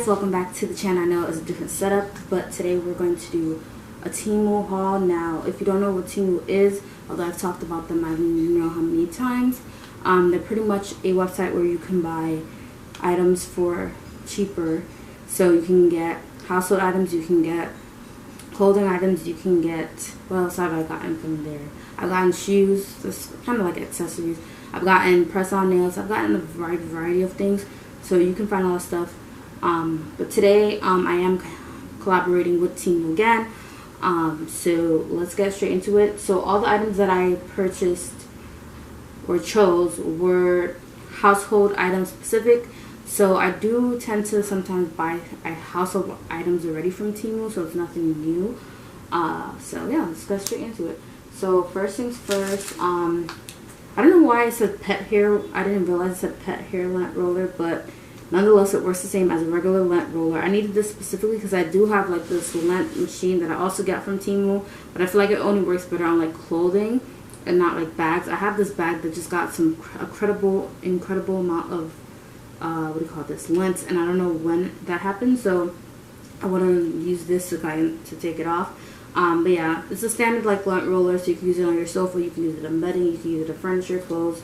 guys, welcome back to the channel. I know it's a different setup, but today we're going to do a Temu haul. Now, if you don't know what Temu is, although I've talked about them I don't even know how many times, they're pretty much a website where you can buy items for cheaper. So you can get household items, you can get clothing items, you can get, what else have I gotten from there? I've gotten shoes, just kind of like accessories. I've gotten press-on nails, I've gotten a variety of things. So you can find all that stuff. But today I am collaborating with Temu again. So let's get straight into it. So all the items that I purchased or chose were household item specific. So I do tend to sometimes buy household items already from Temu, so it's nothing new. So yeah, let's get straight into it. So first things first, I don't know why it said pet hair. I didn't realize it said pet hair lint roller, but nonetheless it works the same as a regular lint roller. I needed this specifically because I do have like this lint machine that I also got from Temu, but I feel like it only works better on like clothing and not like bags. I have this bag that just got some incredible amount of what do you call this, lint, and I don't know when that happened, so I want to use this to take it off. But yeah, it's a standard like lint roller, so you can use it on your sofa, you can use it on bedding, you can use it on furniture, clothes,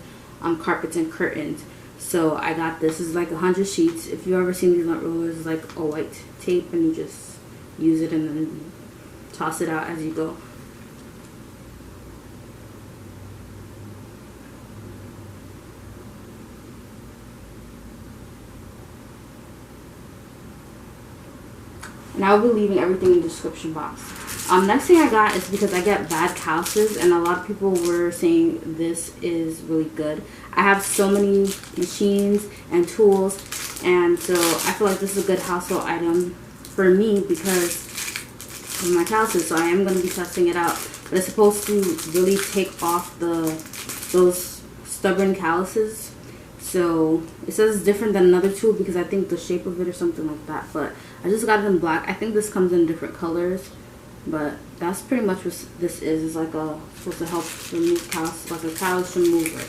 carpets, and curtains. So I got this. This is like 100 sheets. If you've ever seen these lint rollers, it's like a white tape, and you just use it and then toss it out as you go. And I'll be leaving everything in the description box. Next thing I got is because I get bad calluses, and a lot of people were saying this is really good. I have so many machines and tools, and so I feel like this is a good household item for me because of my calluses. So I am going to be testing it out. But it's supposed to really take off those stubborn calluses. So it says it's different than another tool because I think the shape of it or something like that. But I just got it in black. I think this comes in different colors. But that's pretty much what this is. It's like supposed to help remove callus, like a callus remover.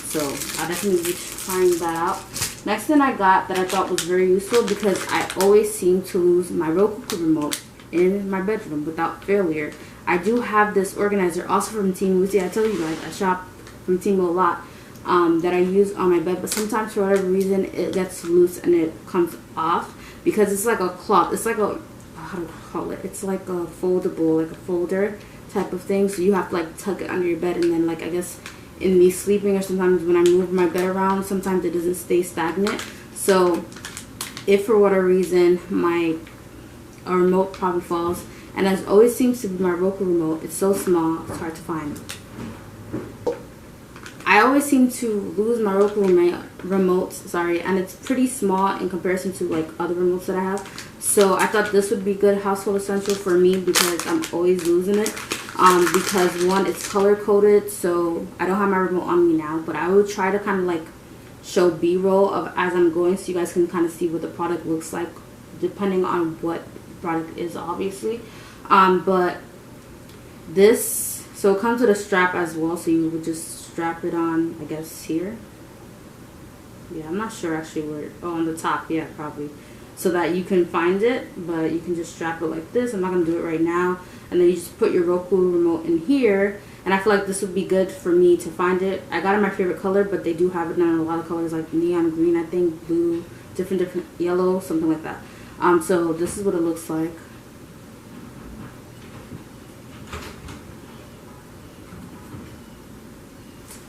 So I'll definitely be trying that out. Next thing I got that I thought was very useful because I always seem to lose my Roku remote in my bedroom without failure. I do have this organizer also from Temu. See, I tell you guys, I shop from Temu a lot. That I use on my bed, but sometimes for whatever reason it gets loose and it comes off because it's like a cloth. It's like a, how do I call it? It's like a foldable, like a folder type of thing. So you have to like tuck it under your bed, and then like I guess in me sleeping or sometimes when I move my bed around, sometimes it doesn't stay stagnant. So if for whatever reason my remote probably falls, and as always seems to be my Roku remote, it's so small it's hard to find. I always seem to lose my Roku remote, and it's pretty small in comparison to like other remotes that I have. So I thought this would be good household essential for me because I'm always losing it. Because one, it's color coded, so I don't have my remote on me now, but I will try to kind of like show B-roll of as I'm going, so you guys can kind of see what the product looks like, depending on what product is, obviously. But this, so it comes with a strap as well, so you would just strap it on, I guess here. Yeah, I'm not sure actually where. Oh, on the top, yeah, probably. So that you can find it, but you can just strap it like this. I'm not gonna do it right now. And then you just put your Roku remote in here. And I feel like this would be good for me to find it. I got it in my favorite color, but they do have it in a lot of colors like neon green, I think, blue, different yellow, something like that. So this is what it looks like.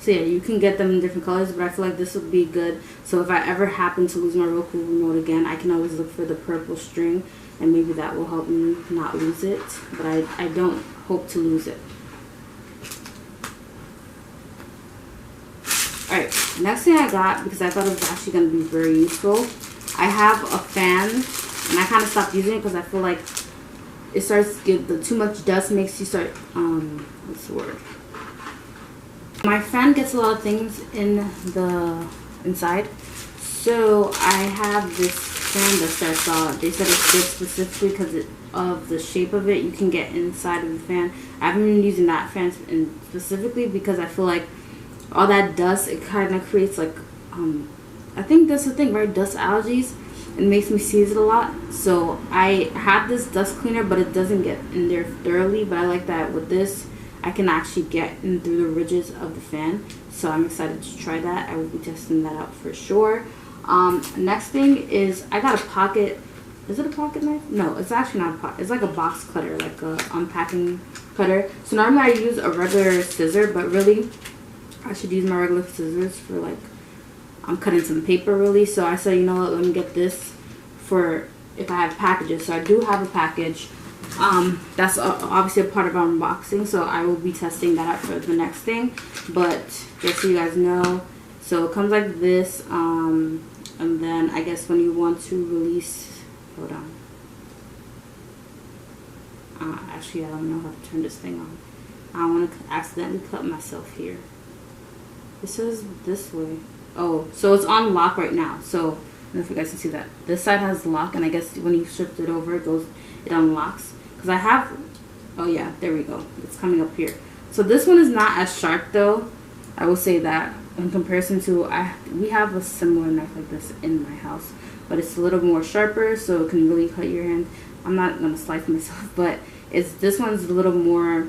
So yeah, you can get them in different colors, but I feel like this would be good. So if I ever happen to lose my Roku remote again, I can always look for the purple string, and maybe that will help me not lose it. But I don't hope to lose it. Alright, next thing I got, because I thought it was actually going to be very useful, I have a fan, and I kind of stopped using it because I feel like it starts to give too much dust, makes you start, what's the word? My fan gets a lot of things in the inside, so I have this fan that says they said it's good specifically because of the shape of it. You can get inside of the fan. I haven't been using that fan specifically because I feel like all that dust, it kind of creates like I think that's the thing, right? Dust allergies. it makes me sneeze it a lot. So I have this dust cleaner, but it doesn't get in there thoroughly. But I like that with this, I can actually get in through the ridges of the fan. So I'm excited to try that. I will be testing that out for sure. Next thing is I got a pocket. Is it a pocket knife? No, it's actually not a pocket. It's like a box cutter, like a unpacking cutter. So normally I use a regular scissor, but really I should use my regular scissors for like I'm cutting some paper really. So I said, you know what, let me get this for if I have packages. So I do have a package. That's obviously a part of our unboxing, so I will be testing that out for the next thing. But just so you guys know, so it comes like this, and then I guess when you want to release, hold on, actually I don't know how to turn this thing on. I don't want to accidentally cut myself here. It says this way. Oh, so it's on lock right now. So I don't know if you guys can see that. This side has lock, and I guess when you shift it over, it unlocks. Because I have, oh yeah, there we go. It's coming up here. So this one is not as sharp though. I will say that in comparison to, we have a similar knife like this in my house, but it's a little more sharper, so it can really cut your hand. I'm not gonna slice myself, but this one's a little more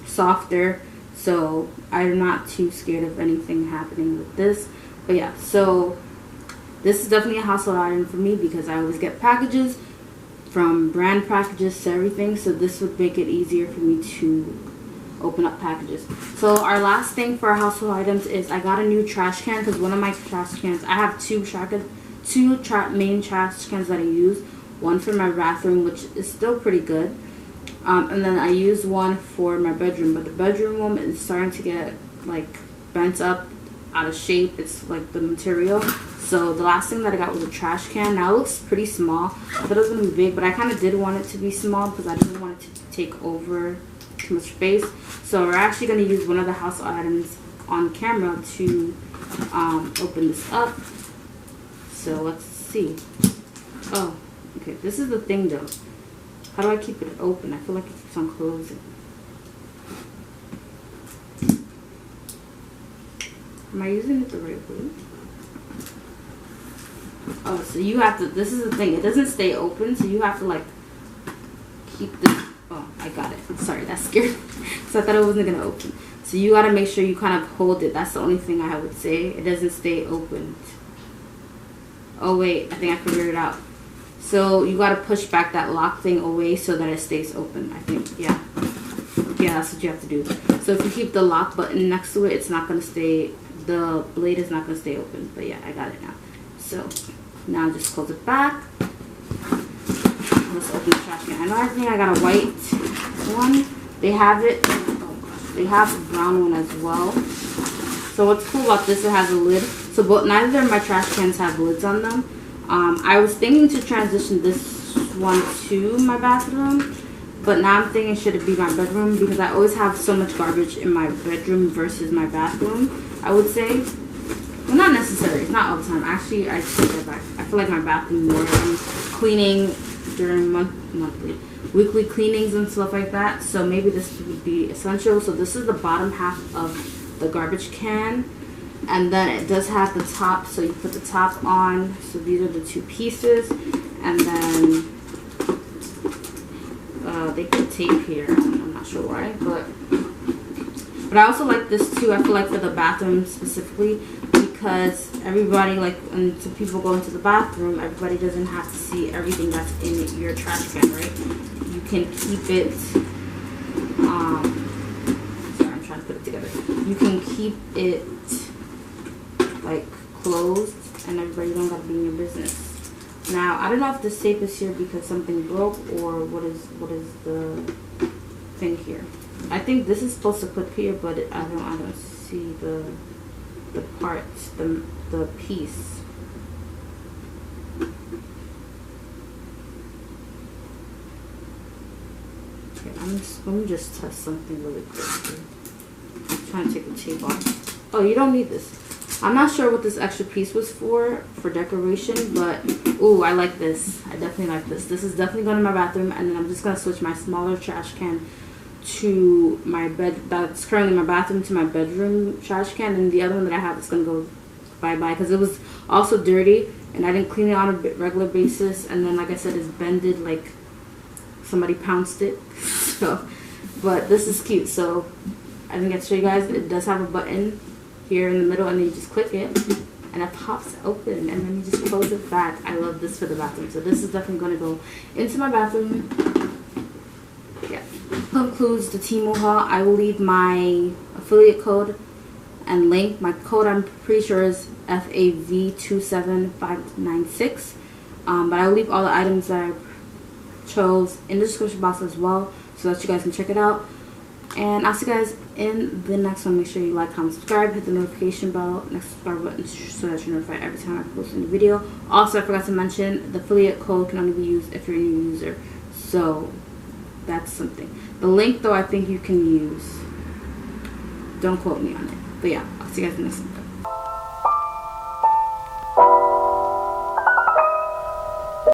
softer, so I'm not too scared of anything happening with this. But yeah, so this is definitely a household item for me because I always get packages, from brand packages to everything, so this would make it easier for me to open up packages. So our last thing for our household items is I got a new trash can, because one of my trash cans, I have two main trash cans that I use. One for my bathroom, which is still pretty good, and then I use one for my bedroom, but the bedroom one is starting to get like bent up, out of shape. It's like the material. So the last thing that I got was a trash can. Now it looks pretty small. I thought it was going to be big, but I kind of did want it to be small because I didn't want it to take over too much space. So we're actually going to use one of the house items on camera to open this up. So let's see. Oh, okay. This is the thing though. How do I keep it open? I feel like it keeps on closing. Am I using it the right way? Oh, so you have to, this is the thing, it doesn't stay open, so you have to like keep this, oh, I got it. Sorry, that scared me, so I thought it wasn't going to open. So you got to make sure you kind of hold it. That's the only thing I would say. It doesn't stay open. Oh wait, I think I figured it out. So you got to push back that lock thing away so that it stays open, I think. Yeah, that's what you have to do. So if you keep the lock button next to it, it's not going to stay, the blade is not going to stay open. But yeah, I got it now. So now just close it back. Let's open the trash can. Another thing, I got a white one. They have it, oh gosh, they have a brown one as well. So what's cool about this, it has a lid. So neither of my trash cans have lids on them. I was thinking to transition this one to my bathroom, but now I'm thinking should it be my bedroom, because I always have so much garbage in my bedroom versus my bathroom, I would say. Well, not necessarily. It's not all the time. Actually, I take that back. I feel like my bathroom more. I'm cleaning during weekly cleanings and stuff like that. So maybe this would be essential. So this is the bottom half of the garbage can. And then it does have the top. So you put the top on. So these are the two pieces. And then they put tape here. I'm not sure why. But I also like this too. I feel like for the bathroom specifically, because everybody, like, when some people go into the bathroom, everybody doesn't have to see everything that's in your trash can, right? You can keep it, sorry, I'm trying to put it together. You can keep it, like, closed, and everybody don't gotta be in your business. Now, I don't know if the tape is here because something broke, or what is the thing here. I think this is supposed to clip here, but I don't see the parts, the piece. Okay, let me just test something really quick. I'm trying to take the tape off. Oh, you don't need this. I'm not sure what this extra piece was for decoration, but ooh, I like this. I definitely like this. This is definitely going to my bathroom, and then I'm just gonna switch my smaller trash can to my bed, that's currently my bathroom, to my bedroom trash can, and the other one that I have is gonna go bye-bye, because it was also dirty and I didn't clean it on a regular basis, and then like I said, it's bended like somebody pounced it. So, but this is cute. So I didn't get to show you guys. It does have a button here in the middle, and then you just click it and it pops open, and then you just close it back. I love this for the bathroom, so this is definitely going to go into my bathroom. Yeah, concludes the Temu haul. I will leave my affiliate code and link. My code, I'm pretty sure, is FAV27596, but I'll leave all the items that I chose in the description box as well, so that you guys can check it out. And I'll see you guys in the next one. Make sure you like, comment, subscribe, hit the notification bell, next subscribe button, so that you're notified every time I post a new video. Also, I forgot to mention, the affiliate code can only be used if you're a new user, so that's something. The link, though, I think you can use. Don't quote me on it. But yeah, I'll see you guys in the next one.